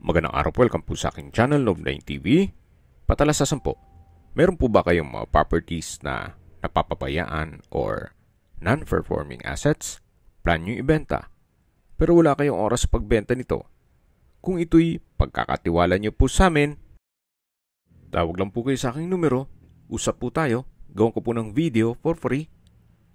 Magandang araw po, welcome po sa aking channel, Love9 TV. Patalasasan po, meron po ba kayong mga properties na napapabayaan or non-performing assets? Plan nyo ibenta, pero wala kayong oras sa pagbenta nito. Kung ito'y pagkakatiwala nyo po sa amin, tawag lang po kayo sa aking numero, usap po tayo, gawin ko po ng video for free.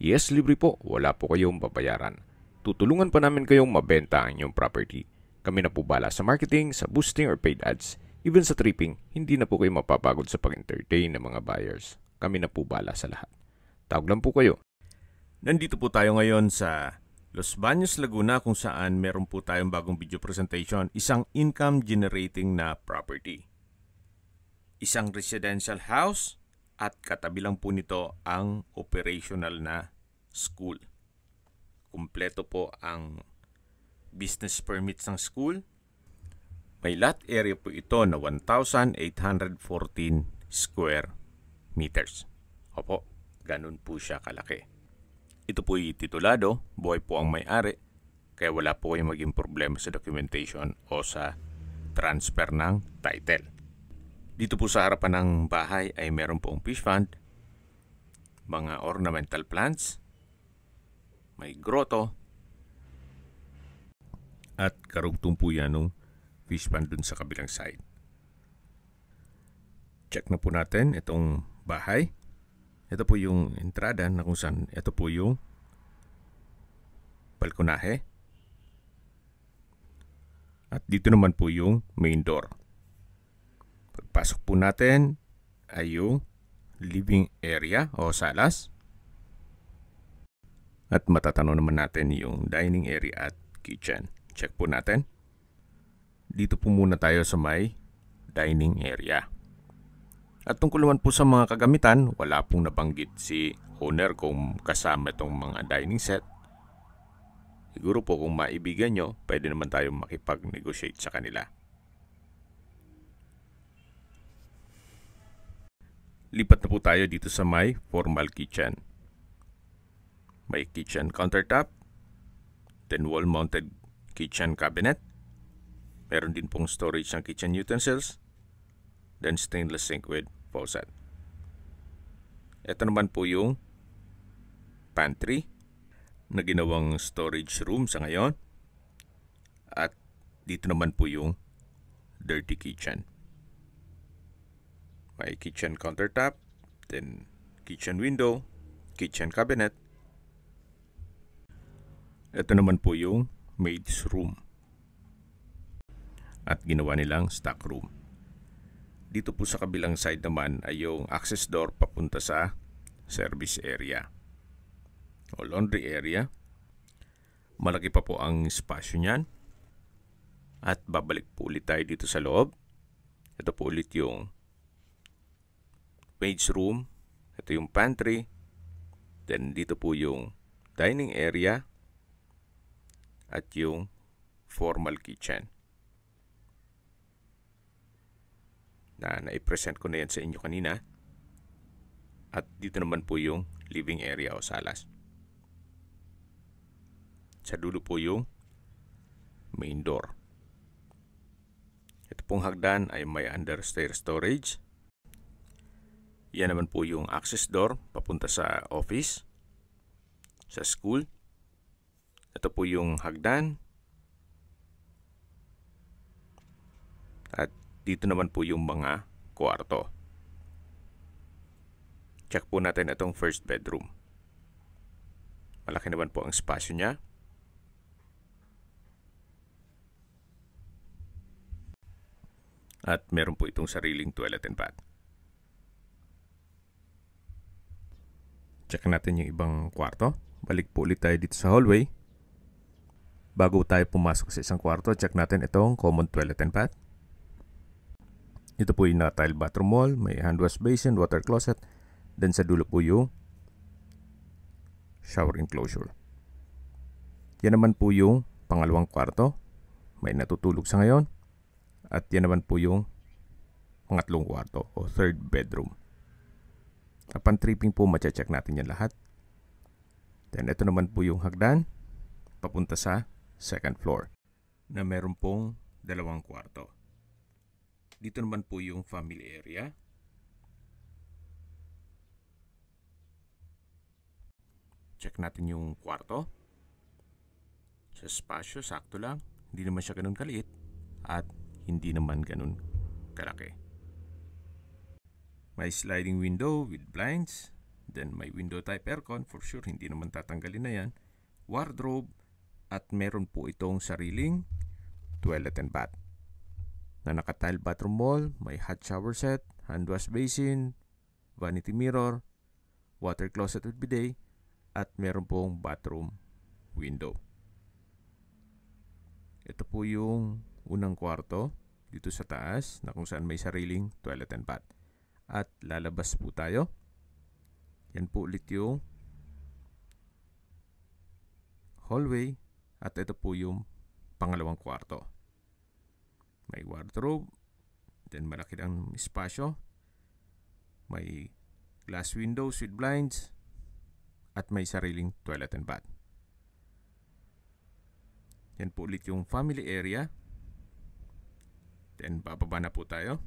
Yes, libre po, wala po kayong babayaran. Tutulungan pa namin kayong mabenta ang inyong property. Kami na po bala sa marketing, sa boosting or paid ads. Even sa tripping, hindi na po kayo mapapagod sa pag-entertain ng mga buyers. Kami na po bala sa lahat. Tawag lang po kayo. Nandito po tayo ngayon sa Los Baños, Laguna kung saan meron po tayong bagong video presentation. Isang income generating na property. Isang residential house at katabi lang po nito ang operational na school. Kumpleto po ang business permits ng school. May lot area po ito na 1,814 square meters. Opo, ganun po siya kalaki. Ito po ay titulado, buhay po ang may-ari, kaya wala po kayong maging problema sa documentation o sa transfer ng title. Dito po sa harapan ng bahay ay meron pong fish pond, mga ornamental plants, may grotto, at karugtong po yan ng fish pond dun sa kabilang side. Check na po natin itong bahay. Ito po yung entrada na kung saan ito po yung balkonahe. At dito naman po yung main door. Pagpasok po natin ay yung living area o salas. At matatanaw naman natin yung dining area at kitchen. Check po natin. Dito po muna tayo sa may dining area. At tungkol naman po sa mga kagamitan, wala pong nabanggit si owner kung kasama itong mga dining set. Siguro po kung maibigan nyo, pwede naman tayo makipag-negotiate sa kanila. Lipat na po tayo dito sa may formal kitchen. May kitchen countertop, then wall-mounted kitchen cabinet. Meron din pong storage ng kitchen utensils, then stainless sink with faucet. Ito naman po yung pantry na ginawang storage room sa ngayon. At dito naman po yung dirty kitchen. May kitchen countertop, then kitchen window, kitchen cabinet. Ito naman po yung maid's room. At ginawa nilang stock room. Dito po sa kabilang side naman ay yung access door papunta sa service area o laundry area. Malaki pa po ang espasyo niyan. At babalik po ulit tayo dito sa loob. Ito po ulit yung maid's room. Ito yung pantry. Then dito po yung dining area at yung formal kitchen. Na-present ko na yan sa inyo kanina. At dito naman po yung living area o salas. Sa dulo po yung main door. Ito pong hagdan ay may understair storage. Yan naman po yung access door papunta sa office, sa school. Ito po yung hagdan. At dito naman po yung mga kwarto. Check po natin itong first bedroom. Malaki naman po ang espasyo niya. At meron po itong sariling toilet and bath. Check natin yung ibang kwarto. Balik po ulit tayo dito sa hallway. Bago tayo pumasok sa isang kwarto, check natin itong common toilet and bath. Ito po yung tile bathroom wall, may hand wash basin, water closet. Then sa dulo po yung shower enclosure. Yan naman po yung pangalawang kwarto. May natutulog sa ngayon. At yan naman po yung pangatlong kwarto o third bedroom. Upon tripping po, mache-check natin yan lahat. Then ito naman po yung hagdan papunta sa second floor na meron pong dalawang kwarto. Dito naman po yung family area. Check natin yung kwarto. Sa spasyo, sakto lang. Hindi naman siya ganun kaliit at hindi naman ganun kalaki. May sliding window with blinds. Then may window type aircon. For sure, hindi naman tatanggalin na yan. Wardrobe. At meron po itong sariling toilet and bath. Na naka-tile bathroom wall. May hot shower set, hand wash basin, vanity mirror, water closet with bidet, at meron pong bathroom window. Ito po yung unang kwarto dito sa taas na kung saan may sariling toilet and bath. At lalabas po tayo. Yan po ulit yung hallway. At ito po yung pangalawang kwarto. May wardrobe. Then malaki ng espasyo. May glass windows with blinds. At may sariling toilet and bath. Yan po ulit yung family area. Then bababa na po tayo.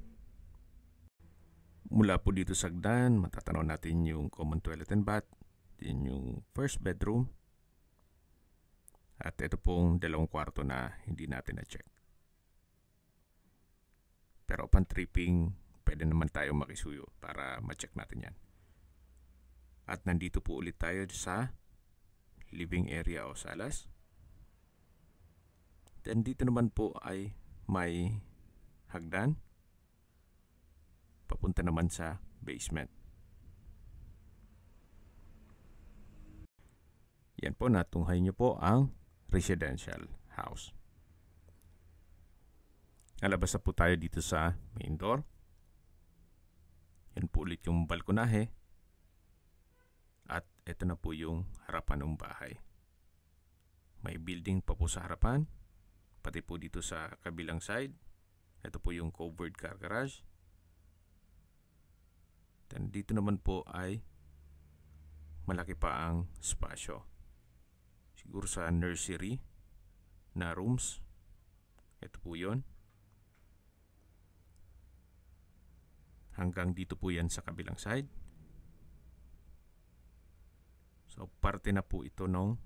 Mula po dito sa hagdan, matatanaw natin yung common toilet and bath. Then yung first bedroom. At ito pong dalawang kwarto na hindi natin na-check. Pero upon tripping, pwede naman tayo makisuyo para ma-check natin yan. At nandito po ulit tayo sa living area o salas. Then dito naman po ay may hagdan. Papunta naman sa basement. Yan po, natunghay nyo po ang residential house. Nalabas na po tayo dito sa main door. Yan po ulit yung balkonahe. At ito na po yung harapan ng bahay. May building pa po sa harapan. Pati po dito sa kabilang side. Ito po yung covered car garage. Then dito naman po ay malaki pa ang spasyo. Siguro sa nursery na rooms. Ito po yun. Hanggang dito po yan sa kabilang side. So parte na po ito ng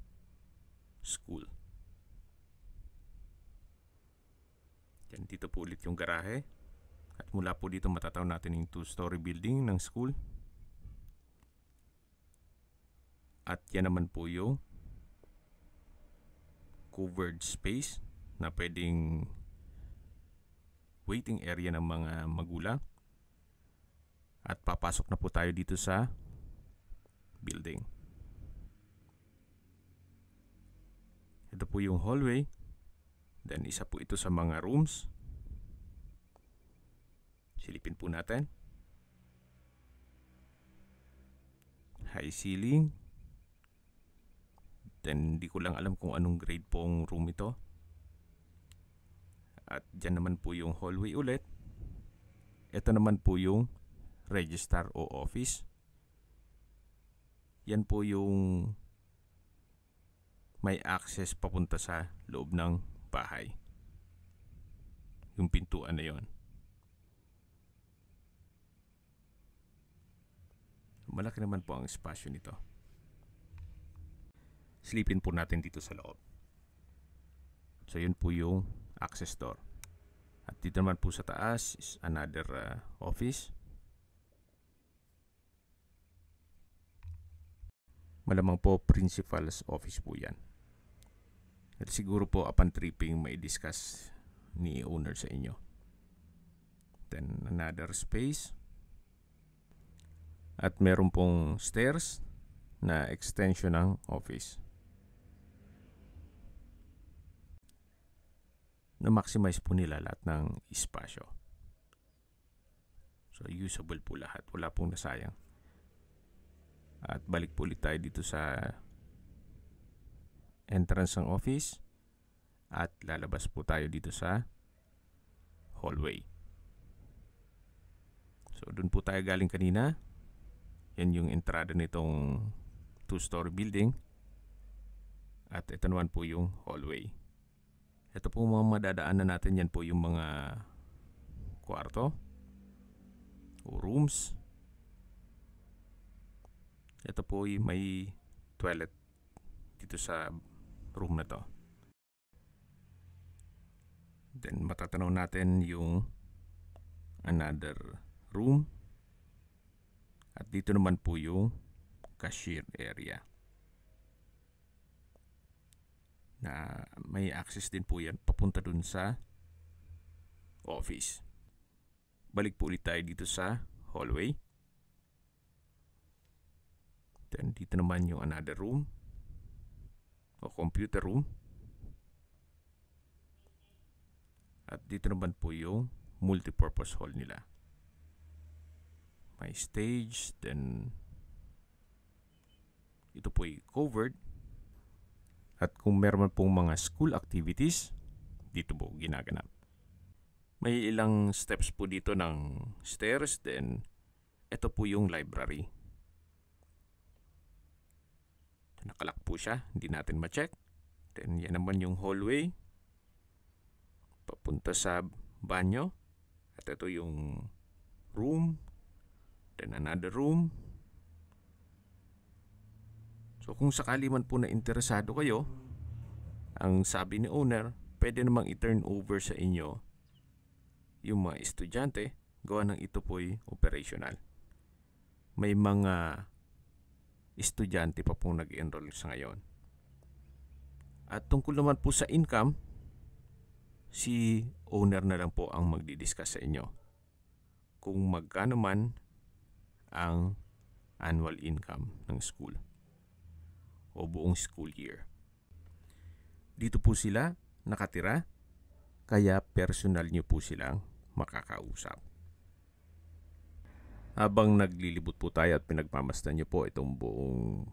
school. Yan, dito po ulit yung garahe. At mula po dito matataw natin yung 2-story building ng school. At yan naman po yung covered space na pwedeng waiting area ng mga magulang. At papasok na po tayo dito sa building. Ito po yung hallway. Then isa po ito sa mga rooms. Silipin po natin. High ceiling. Then hindi ko lang alam kung anong grade pong room ito. At dyan naman po yung hallway ulit. Ito naman po yung register o office. Yan po yung may access papunta sa loob ng bahay. Yung pintuan na yon. Malaki naman po ang espasyo nito. Silipin po natin dito sa loob. So yun po yung access door. At dito naman po sa taas is another office. Malamang po principal's office po yan. At siguro po upon tripping may discuss ni owner sa inyo. Then another space. At meron pong stairs na extension ng office. Na-maximize po nila lahat ng espasyo. So usable po lahat. Wala pong nasayang. At balik po ulit tayo dito sa entrance ng office. At lalabas po tayo dito sa hallway. So dun po tayo galing kanina. Yan yung entrada nitong 2-story building. At ito naman po yung hallway. Ito po mga madadaanan natin, yan po yung mga kwarto o rooms. Ito po ay may toilet dito sa room na to. Then matatanaw natin yung another room. At dito naman po yung cashier area. Na may access din po yan papunta dun sa office. Balik po ulit tayo dito sa hallway. Then dito naman yung another room o computer room. At dito naman po yung multipurpose hall nila. May stage, then ito po ay covered. At kung meron pong mga school activities, dito po ginaganap. May ilang steps po dito ng stairs, then ito po yung library. Nakalak po siya, hindi natin ma-check. Then yan naman yung hallway papunta sa banyo. At ito yung room, then another room. So kung sakali man po na interesado kayo, ang sabi ni owner, pwede namang i-turn over sa inyo yung mga estudyante, gawa ng ito po'y operational. May mga estudyante pa pong nag-enroll sa ngayon. At tungkol naman po sa income, si owner na lang po ang magdi-discuss sa inyo kung magkano man ang annual income ng school o buong school year. Dito po sila nakatira, kaya personal nyo po silang makakausap. Habang naglilibot po tayo at pinagmamasdan nyo po itong buong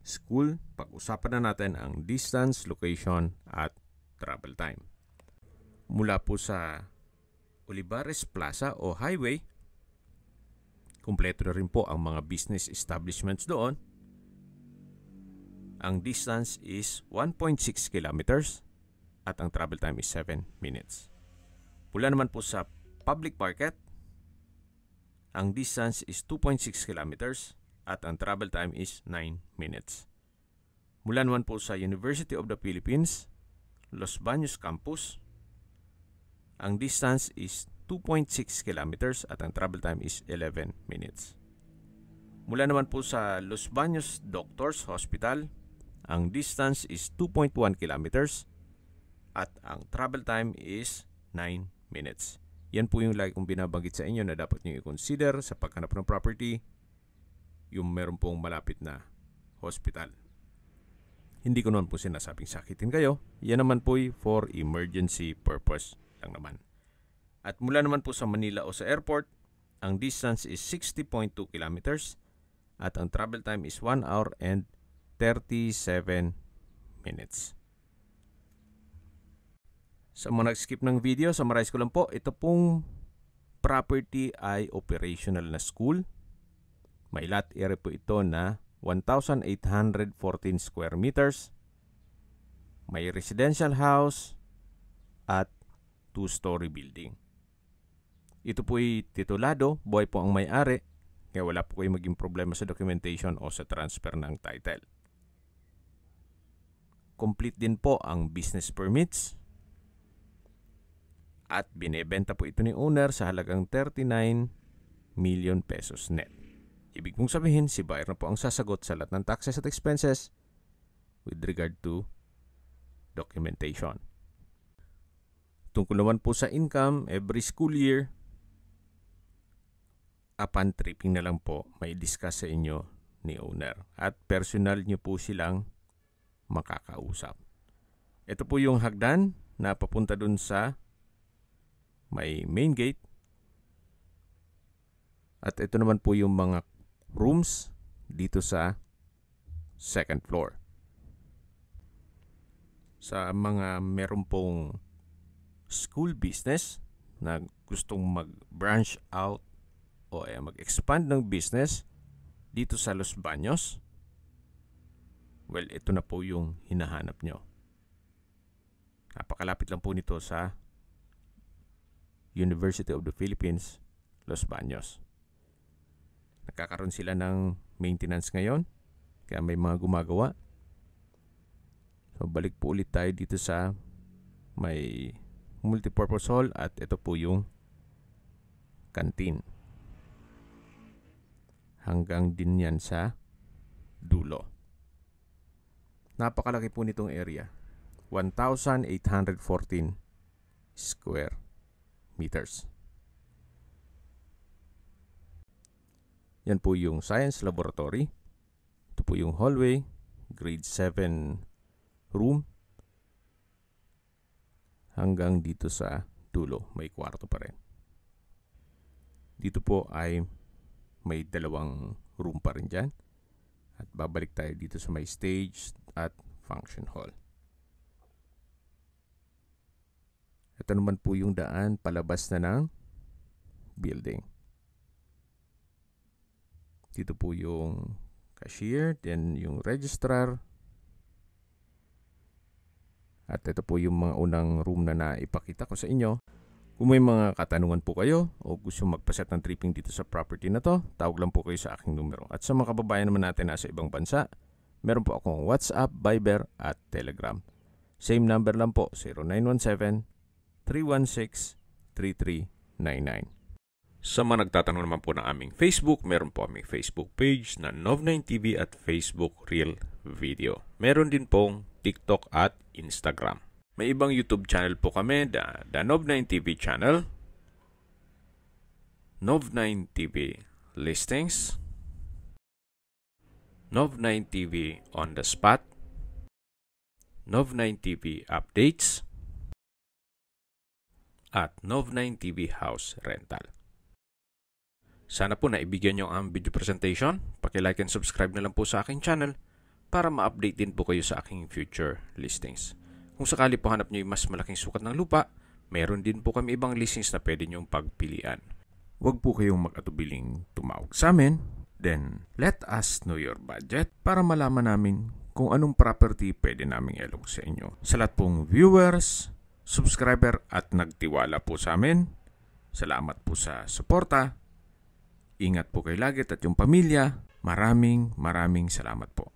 school, pag-usapan na natin ang distance, location at travel time. Mula po sa Olivares Plaza o highway, kumpleto na rin po ang mga business establishments doon. Ang distance is 1.6 kilometers at ang travel time is 7 minutes. Mula naman po sa public market, ang distance is 2.6 kilometers at ang travel time is 9 minutes. Mula naman po sa University of the Philippines, Los Baños Campus, ang distance is 2.6 kilometers at ang travel time is 11 minutes. Mula naman po sa Los Baños Doctors Hospital, ang distance is 2.1 kilometers at ang travel time is 9 minutes. Yan po yung lagi kong binabanggit sa inyo na dapat nyo i-consider sa paghanap ng property, yung meron pong malapit na hospital. Hindi ko naman po sinasabing sakitin kayo. Yan naman po for emergency purpose lang naman. At mula naman po sa Manila o sa airport, ang distance is 60.2 kilometers at ang travel time is 1 hour and 37 minutes. Sa mga nag-skip ng video, summarize ko lang po, ito pong property ay operational na school. May lot area po ito na 1,814 square meters. May residential house at 2-story building. Ito po ay titulado, buhay po ang may-ari, kaya wala po kayong maging problema sa documentation o sa transfer ng title. Complete din po ang business permits. At binebenta po ito ni owner sa halagang 39 million pesos net. Ibig mong sabihin, si buyer na po ang sasagot sa lahat ng taxes at expenses with regard to documentation. Tungkol naman po sa income, every school year, upon tripping na lang po, may discuss sa inyo ni owner. At personal nyo po silang makakausap. Ito po yung hagdan na papunta dun sa may main gate. At ito naman po yung mga rooms dito sa second floor. Sa mga meron pong school business na gustong mag-branch out o mag-expand ng business dito sa Los Baños, well, ito na po yung hinahanap nyo. Napakalapit lang po nito sa University of the Philippines, Los Baños. Nagkakaroon sila ng maintenance ngayon, kaya may mga gumagawa. So balik po ulit tayo dito sa may multipurpose hall at ito po yung canteen. Hanggang din yan sa dulo. Napakalaki po nitong area. 1,814 square meters. Yan po yung science laboratory. Ito po yung hallway, grade 7 room. Hanggang dito sa dulo, may kwarto pa rin. Dito po ay may dalawang room pa rin dyan. At babalik tayo dito sa may stage at function hall. Ito naman po yung daan palabas na ng building. Dito po yung cashier, then yung registrar. At ito po yung mga unang room na naipakita ko sa inyo. Kung may mga katanungan po kayo o gusto magpaset ng tripping dito sa property na to, tawag lang po kayo sa aking numero. At sa mga kababayan naman natin nasa ibang bansa, meron po akong WhatsApp, Viber at Telegram. Same number lang po, 0917-316-3399. Sa mga nagtatanong naman po ng aming Facebook, meron po aming Facebook page na Nov9TV at Facebook Real Video. Meron din pong TikTok at Instagram. May ibang YouTube channel po kami, the Nov9TV channel, Nov9TV Listings, Nov9TV On The Spot, Nov9TV Updates, at Nov9TV House Rental. Sana po naibigyan nyo ang video presentation. Paki-like and subscribe na lang po sa aking channel para ma-update din po kayo sa aking future listings. Kung sakali po hanap nyo yung mas malaking sukat ng lupa, meron din po kami ibang listings na pwede nyong pagpilian. Huwag po kayong mag-atubiling tumawag sa amin. Then, let us know your budget para malaman namin kung anong property pwede naming ilog sa inyo. Sa lahat pong viewers, subscriber at nagtiwala po sa amin, salamat po sa suporta. Ingat po kayo lagi at yung pamilya. Maraming salamat po.